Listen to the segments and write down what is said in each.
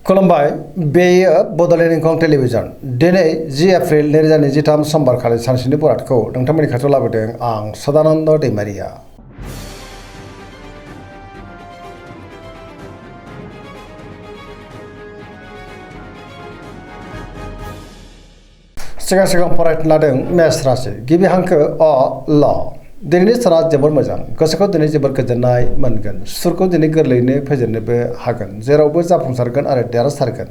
खुलुमबाय बेयो बड'लेण्ड इंखं टेलिभिजन दिनै 10 एप्रिल 2023 समबार खालि सानसेनि बरादखौ नोंथांमोननि खाथियाव लाबोदों आं सदानन्द दैमारिया। सिगां फरायनो लादों मेष राशि गिबि हांखो अ ल दिनैनि साना जोबोर मोजां गोसोखौ दिनै जोबोर गोजोननाय मोनगोन सुरखौ दिनै गोरलैयैनो फेजेननोबो हागोन जेरावबो जाफुंसारगोन आरो देरहासारगोन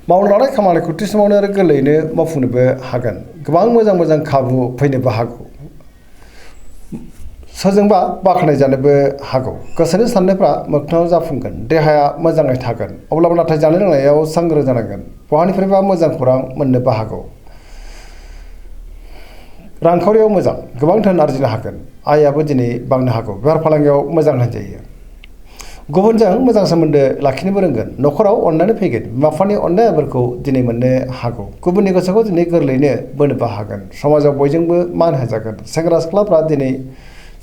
मावनो लानाय खामानिखौ थि समावनो आरो गोरलैयैनो मावफुंनोबो हागोन गोबां मोजां खाबु फैनोबो हागौ सोरजोंबा बाख्नाय जानोबो हागौ गोसोनि साननायफ्रा मोगथाङाव जाफुंगोन देहाया मोजाङै थागोन अब्लाबो नाथाय जानाय लोंनायाव सांग्रां जानांगोन बहानिफ्रायबा मोजां खौरां मोननोबो हागौ रांखावरियाव मोजां गोबां धोन आरजिनो हागोन आयाबो दिनै बांनो हागौ बेफार फालांगियाव मोजां होनजायो गुबुनजों मोजां सोमोन्दो लाखिनोबो रोंगोन न'खराव अननानै फैगोन बिमा बिफानि अननायफोरखौ दिनै मोननो हागौ गुबुननि गोसोखौ दिनै गोरलैयैनो बोनोबो हागोन समाजाव बयजोंबो मान होजागोन सेंग्रा सिख्लाफ्रा दिनै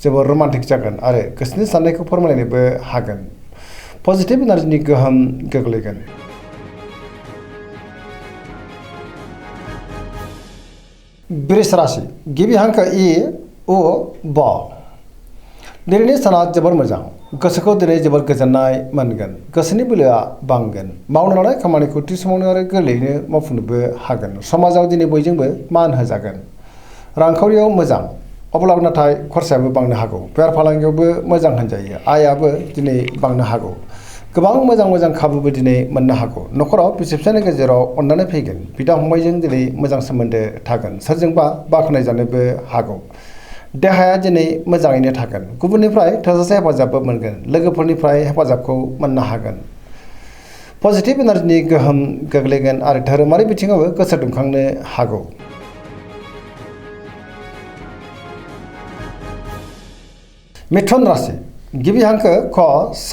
जोबोर रमान्टिक जागोन आरो गोसोनि साननायखौ फोरमायलायनोबो हागोन पजिटिभ एनार्जिनि गोहोम गोग्लैगोन वृष राशि गिबि हांखो इ उ ब दिनैनि साना जोबोर मोजां गोसोखौ दिनै जोबोर गोजोननाय मोनगोन गोसोनि बोलोआ बांगोन मावनो लानाय खामानिखौ थि समावनो आरो गोरलैयैनो मावफुंनोबो हागोन समाजाव दिनै बयजोंबो मान होजागोन रांखावरियाव मोजां अब्लाबो नाथाय खरसायाबो बांनो हागौ बेफार फालांगियावबो मोजां होनजायो आयाबो दिनै बांनो हागौ गोबां मोजां खाबुबो दिनै मोननो हागौ न'खराव बिसि फिसायनि गेजेराव अननानै फैगोन बिदा फंबायजों दिनै मोजां सोमोन्दो थागोन सोरजोंबा बाख्नाय जानोबो हागौ देहाया दिनै मोजाङैनो थागोन गुबुननिफ्राय थोजासे हेफाजाबबो मोनगोन लोगोफोरनिफ्राय हेफाजाबखौ मोननो हागोन पजिटिभ एनार्जिनि गोहोम गोग्लैगोन आरो धोरोमारि बिथिङावबो गोसो दुंखांनो हागौ मिथुन राशि गिबि हांखो ख स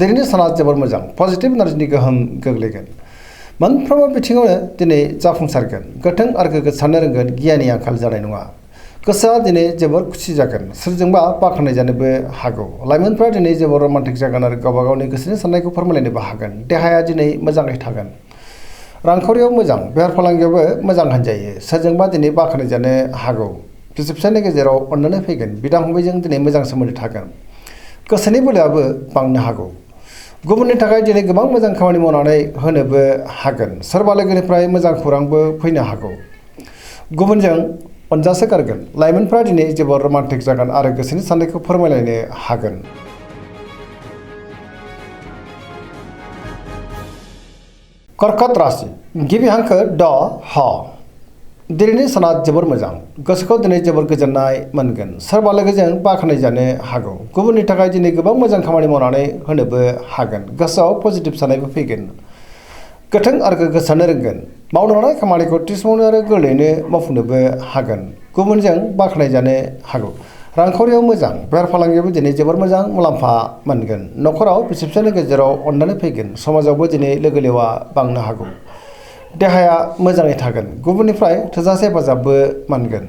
दिनैनि साना जोबोर मोजां पजिटिभ एनार्जिनि गोहोम गोग्लैगोन मोनफ्रोमबो बिथिङावनो दिनै जाफुंसारगोन गोथों आरो गोग्गो साननो रोंगोन गियाननि आंखाल जानाय नङा गोसोआ दिनै जोबोर खुसि जागोन सोरजोंबा बाख्नाय जानोबो हागौ लाइमोनफ्रा दिनै जोबोर रमान्टिक जागोन आरो गावबा गावनि गोसोनि साननायखौ फोरमायलायनोबो हागोन देहाया दिनै मोजाङै थागोन रांखावरियाव मोजां बेफार फालांगियावबो मोजां होनजायो सोरजोंबा दिनै बाख्नाय जानो हागौ बिसि फिसायनि गेजेराव अननानै फैगोन बिदा फंबायजों दिनै मोजां सोमोन्दो थागोन गोसोनि बोलोआबो बांनो हागौ गुबुननि थाखाय दिनै गोबां मोजां खामानि मावनानै होनोबो हागोन सोरबा लोगोनिफ्राय मोजां खौरांबो फैनो हागौ गुबुनजों अनजासोगारगोन लाइमोनफ्रा दिनै जोबोर रमान्टिक जागोन आरो गोसोनि साननायखौ फोरमायलायनो हागोन कर्कट राशि गिबि हांखो ड ह दिनैनि साना जोबोर मोजां गोसोखौ दिनै जोबोर गोजोननाय मोनगोन सोरबा लोगोजों बाख्नाय जानो हागौ गुबुननि थाखाय दिनै गोबां मोजां खामानि मावनानै होनोबो हागोन गोसोआव पजिटिभ साननायबो फैगोन गोथों आरो गोग्गो साननो रोंगोन मावनो लानाय खामानिखौ थि समावनो आरो गोरलैयैनो मावफुंनोबो हागोन गुबुनजों बाख्नाय जानो हागौ रांखावरियाव मोजां बेफार फालांगियावबो दिनै जोबोर मोजां मुलाम्फा मोनगोन न'खराव बिसि फिसायनि गेजेराव अननानै फैगोन समाजावबो दिनै लोगो लेवा बांनो हागौ देहाया मोजाङै थागोन गुबुननिफ्राय थोजासे हेफाजाबबो मोनगोन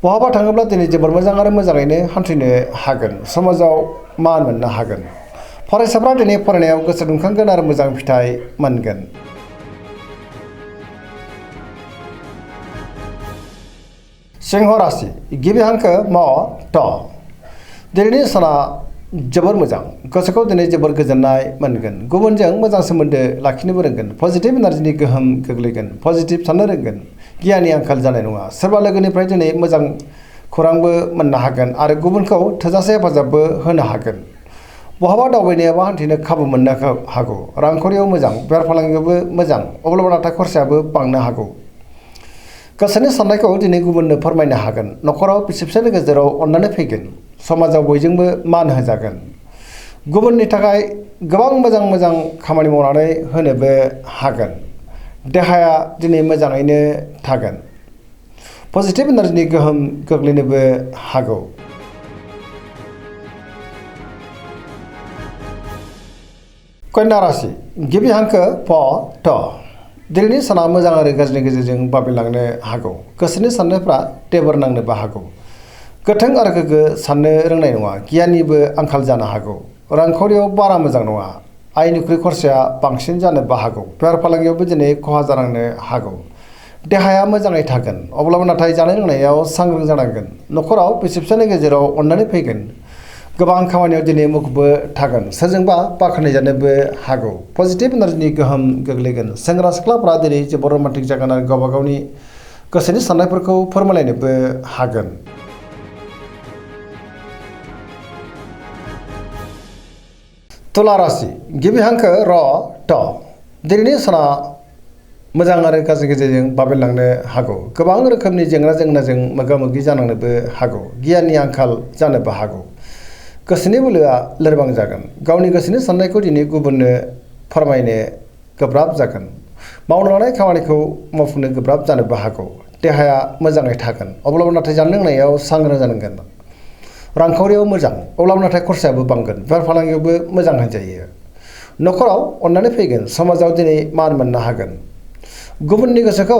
बहाबा थाङोब्ला दिनै जोबोर मोजां आरो मोजाङैनो हान्थिनो हागोन समाजाव मान मोननो हागोन फरायसाफ्रा दिनै फरायनायाव गोसो दुंखांगोन आरो मोजां फिथाइ मोनगोन सिंह राशि गिबि हांखो म ट दिनैनि साना जोबोर मोजां गोसोखौ दिनै जोबोर गोजोननाय मोनगोन गुबुनजों मोजां सोमोन्दो लाखिनोबो रोंगोन पजिटिभ एनार्जिनि गोहोम गोग्लैगोन पजिटिभ साननो रोंगोन गियाननि आंखाल जानाय नङा सोरबा लोगोनिफ्राय दिनै मोजां खौरांबो मोननो हागोन आरो गुबुनखौ थोजासे हेफाजाबबो होनो हागोन बहाबा दावबायनायाबा हान्थिनो खाबु मोननो हागौ रांखावरियाव मोजां बेफार फालांगियावबो मोजां अब्लाबो नाथाय खरसायाबो बांनो हागौ गोसोनि साननायखौ दिनै गुबुननो फोरमायनो हागोन न'खराव बिसि फिसायनि गेजेराव अननानै फैगोन समाजाव बयजोंबो मान होजागोन गुबुननि थाखाय गोबां मोजां खामानि मावनानै होनोबो हागोन देहाया दिनै मोजाङैनो थागोन पजिटिभ एनार्जिनि गोहोम गोग्लैनोबो हागौ कन्या राशि गिबि हांखो प ट दिनैनि साना मोजां आरो गाज्रिनि गेजेरजों बाबेनलांनो हागौ गोसोनि साननायफ्रा टेबोर नांनोबो हागौ गोथों आरो गोग्गो साननो रोंनाय नङा गियाननिबो आंखाल जानो हागौ रांखावरियाव बारा मोजां नङा आयनिख्रुइ खरसाया बांसिन जानोबो हागौ। बेफार फालांगियावबो दिनै खहा जानांनो हागौ। देहाया मोजाङै थागोन, अब्लाबो नाथाय जानाय लोंनायाव सांग्रां जानांगोन। न'खराव बिसि फिसायनि गेजेराव अननानै फैगोन। गोबां खामानियाव दिनै मुखुबबो थागोन। सोरजोंबा बाख्नायजानोबो हागौ। पजिटिभ एनार्जिनि गोहोम गोग्लैगोन। सेंग्रा सिख्लाफ्रा दिनै जोबोद रमान्टिक जागोन आरो गावबा गावनि गोसोनि साननायफोरखौ फोरमायलायनोबो हागोन। तुला राशि गिबि हांखो र ट। दिनैनि साना मोजां आरो गाज्रि गेजेरजों बाबेनलांनो हागौ। गोबां रोखोमनि जेंना जेंनाजों मोगा मोगि जानांनोबो हागौ। गियाननि आंखाल जानोबो हागौ। गोसोनि बोलोआ लोरबां जागोन। गावनि गोसोनि साननायखौ दिनै गुबुननो फोरमायनो गोब्राब जागोन। मावनो लानाय खामानिखौ मावफुंनो गोब्राब जानोबो हागौ। देहाया मोजाङै थागोन, अब्लाबो नाथाय जानाय लोंनायाव सांग्रां जानांगोन। रांखावरियाव मोजां, अब्लाबो नाथाय खरसायाबो बांगोन। बेफार फालांगियावबो मोजां होनजायो। न'खराव अननानै फैगोन। समाजाव दिनै मान मोननो हागोन। गुबुननि गोसोखौ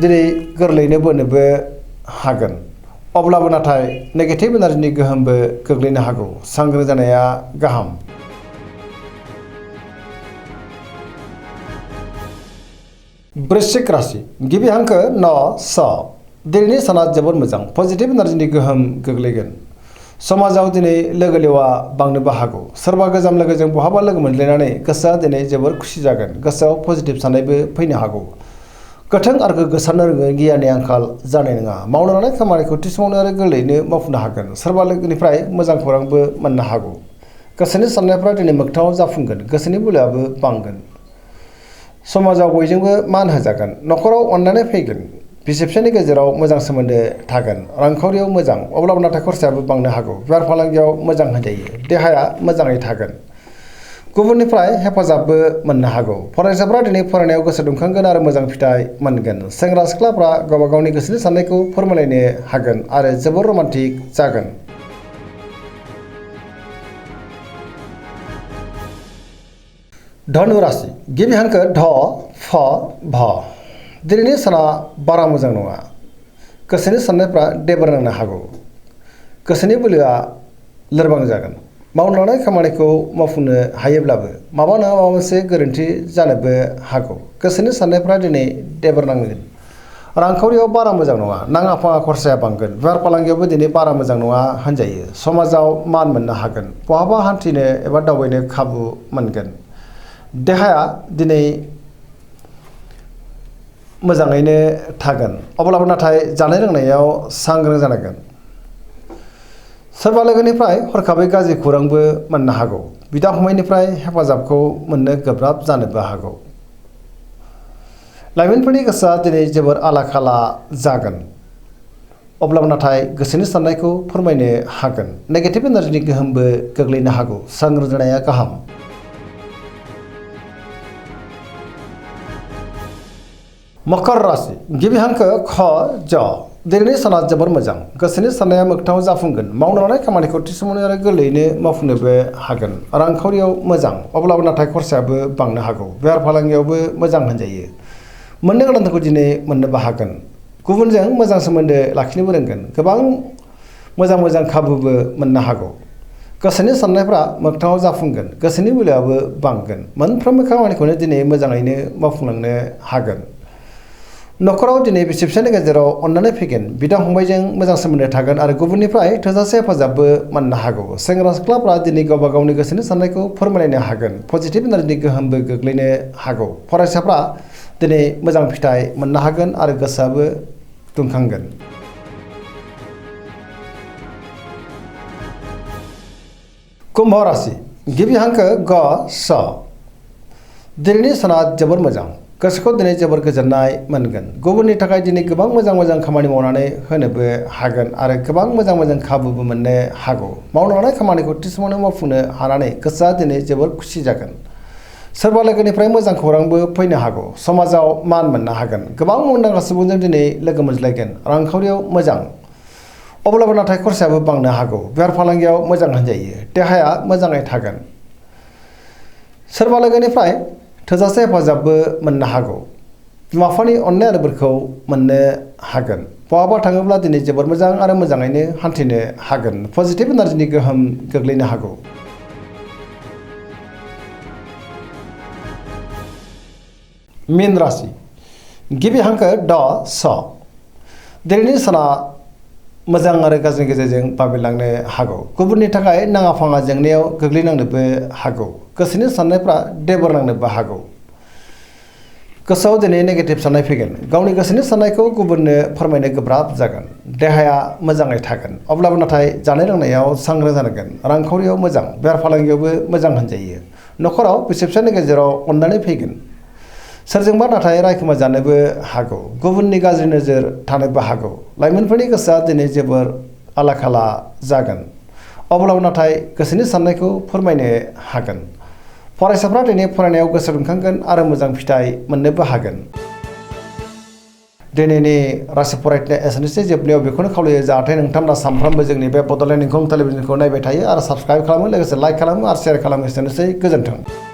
दिनै गोरलैयैनो बोनोबो हागोन। अब्लाबो नाथाय नेगेटिभ एनार्जिनि गोहोमबो गोग्लैनो हागौ। सांग्रां जानाया गाहाम। वृश्चिक राशि गिबि हांखो न स। दिनैनि साना जोबोद मोजां। पजिटिभ एनार्जिनि गोहोम गोग्लैगोन। समाजाव दिनै लोगो लेवा बांनोबो हागौ। सोरबा गोजाम लोगोजों बहाबा लोगो मोनज्लायनानै गोसोआ दिनै जोबोर खुसि जागोन। गोसोआव पजिटिभ साननायबो फैनो हागौ। गोथों आरो गोग्गो साननो रोङो। गियाननि आंखाल जानाय नङा। मावनो लानाय खामानिखौ थि समावनो आरो गोरलैयैनो मावफुंनो हागोन। सोरबा लोगोनिफ्राय मोजां खौरांबो मोननो हागौ। गोसोनि साननायफ्रा दिनै मोगथाङाव जाफुंगोन। गोसोनि बोलोआबो बांगोन। समाजाव बयजोंबो मान होजागोन। न'खराव अननानै फैगोन। बिसि फिसायनि गेजेराव मोजां सोमोन्दो थागोन। रांखावरियाव मोजां, अब्लाबो नाथाय खरसायाबो बांनो हागौ। बेफार फालांगियाव मोजां होनजायो। देहाया मोजाङै थागोन। गुबुननिफ्राय हेफाजाबबो मोननो हागौ। फरायसाफ्रा दिनै फरायनायाव गोसो दुंखांगोन आरो मोजां फिथाइ मोनगोन। सेंग्रा सिख्लाफ्रा गावबा गावनि गोसोनि साननायखौ फोरमायलायनो हागोन आरो जोबोर रमान्टिक जागोन। धनु राशि गिबि हांखो ध फ भ। दिनैनि साना बारा मोजां नङा। गोसोनि साननायफ्रा देबोर नांनो हागौ। गोसोनि बोलोआ लोरबां जागोन। मावनो लानाय खामानिखौ मावफुंनो हायोब्लाबो माबा नङा माबा मोनसे गोरोन्थि जानोबो हागौ। गोसोनि साननायफ्रा दिनै देबोर नांगोन। रांखावरियाव बारा मोजां नङा। नाङा फाङा खरसाया बांगोन। बेफार फालांगियावबो दिनै बारा मोजां नङा होनजायो। समाजाव मान मोननो हागोन। बहाबा हान्थिनो एबा दावबायनो खाबु मोनगोन। देहाया दिनै मोजाङैनो थागोन। अब्लाबो नाथाय जानाय लोंनायाव सांग्रां जानांगोन। सोरबा लोगोनिफ्राय हरखाबै गाज्रि खौरांबो मोननो हागौ। बिदा फंबायनिफ्राय हेफाजाबखौ मोननो गोब्राब जानोबो हागौ। लाइमोनफोरनि गोसोआ दिनै जोबोर आला खाला जागोन। अब्लाबो नाथाय गोसोनि साननायखौ फोरमायनो हागोन। नेगेटिभ एनार्जिनि गोहोमबो गोग्लैनो हागौ। सांग्रां जानाया गाहाम। मकर राशि गिबि हांखो ख ज। दिनैनि साना जोबोर मोजां। गोसोनि साननाया मोगथाङाव जाफुंगोन। मावनो लानाय खामानिखौ थि समावनो आरो गोरलैयैनो मावफुंनोबो हागोन। रांखावरियाव मोजां, अब्लाबो नाथाय खरसायाबो बांनो हागौ। बेफार फालांगियावबो मोजां होनजायो। मोननो गोनांखौ दिनै मोननोबो हागोन। गुबुनजों मोजां सोमोन्दो लाखिनोबो रोंगोन। गोबां मोजां खाबुबो मोननो हागौ। गोसोनि साननायफ्रा मोगथाङाव जाफुंगोन। गोसोनि बोलोआबो बांगोन। मोनफ्रोमबो खामानिखौनो दिनै मोजाङैनो मावफुंलांनो हागोन। न'खराव दिनै बिसि फिसायनि गेजेराव अननानै फैगोन। बिदा फंबायजों मोजां सोमोन्दो थागोन आरो गुबुननिफ्राय थोजासे हेफाजाबबो मोननो हागौ। सेंग्रा सिख्लाफ्रा दिनै गावबा गावनि गोसोनि साननायखौ फोरमायलायनो हागोन। पजिटिभ एनार्जिनि गोहोमबो गोग्लैनो हागौ। फरायसाफ्रा दिनै मोजां फिथाइ मोननो हागोन आरो गोसोआबो दुंखांगोन। कुम्भ राशि गिबि हांखो ग स। दिनैनि साना जोबोर मोजां। गोसोखौ दिनै जोबोर गोजोननाय मोनगोन। गुबुननि थाखाय दिनै गोबां मोजां खामानि मावनानै होनोबो हागोन आरो गोबां मोजां खाबुबो मोननो हागौ। मावनो लानाय खामानिखौ थि समावनो मावफुंनो हानानै गोसोआ दिनै जोबोर खुसि जागोन। सोरबा लोगोनिफ्राय मोजां खौरांबो फैनो हागौ। समाजाव मान मोननो हागोन। गोबां मुंदांखा सुबुंजों दिनै लोगो मोनज्लायगोन। रांखावरियाव मोजां, अब्लाबो नाथाय खरसायाबो बांनो हागौ। बेफार फालांगियाव मोजां होनजायो। देहाया मोजाङै थागोन। सोरबा लोगोनिफ्राय थोजासे हेफाजाबबो मोननो हागौ। बिमा बिफानि अननाय आरो बोरखौ मोननो हागोन। बहाबा थाङोब्ला दिनै जोबोर मोजां आरो मोजाङैनो हान्थिनो हागोन। पजिटिभ एनार्जिनि गोहोम गोग्लैनो हागौ। मीन राशि गिबि हांखो ड स दिनैनि साना मोजां आरो गाज्रिनि गेजेरजों बाबेलांनो हागौ गुबुननि थाखाय नाङा फाङा जेंनायाव गोग्लैनांनोबो हागौ गोसोनि साननायफ्रा देबर नांनोबो हागौ गोसोआव दिनै नेगेटिभ साननाय फैगोन गावनि गोसोनि साननायखौ गुबुननो फोरमायनो गोब्राब जागोन देहाया मोजाङै थागोन अब्लाबो नाथाय जानाय लोंनायाव सांग्रां जानांगोन रांखावरियाव मोजां बेफार फालांगियावबो मोजां होनजायो न'खराव बिसि फिसायनि गेजेराव अननानै फैगोन सोरजोंबा नाथाय रायखोमा जानोबो हागौ गुबुननि गाज्रि नोजोर थानोबो हागौ लाइमोनफोरनि गोसोआ दिनै जोबोर आला खाला जागोन अब्लाबो नाथाय गोसोनि साननायखौ फोरमायनो हागोन फरायसाफ्रा दिनै फरायनायाव गोसो दुंखांगोन आरो मोजां फिथाइ मोननोबो हागोन दिनैनि राशि फरायनाय एसेनोसै जोबनायाव बेखौनो खावलायो जाहाथे नोंथांमोना सानफ्रोमबो जोंनि बे बड'लेण्ड इंखं टेलिभिजनखौ नायबाय थायो आरो साबस्क्राइब खालामो लोगोसे लाइक खालामो आरो शेयार खालामो एसेनोसै गोजोन्थों।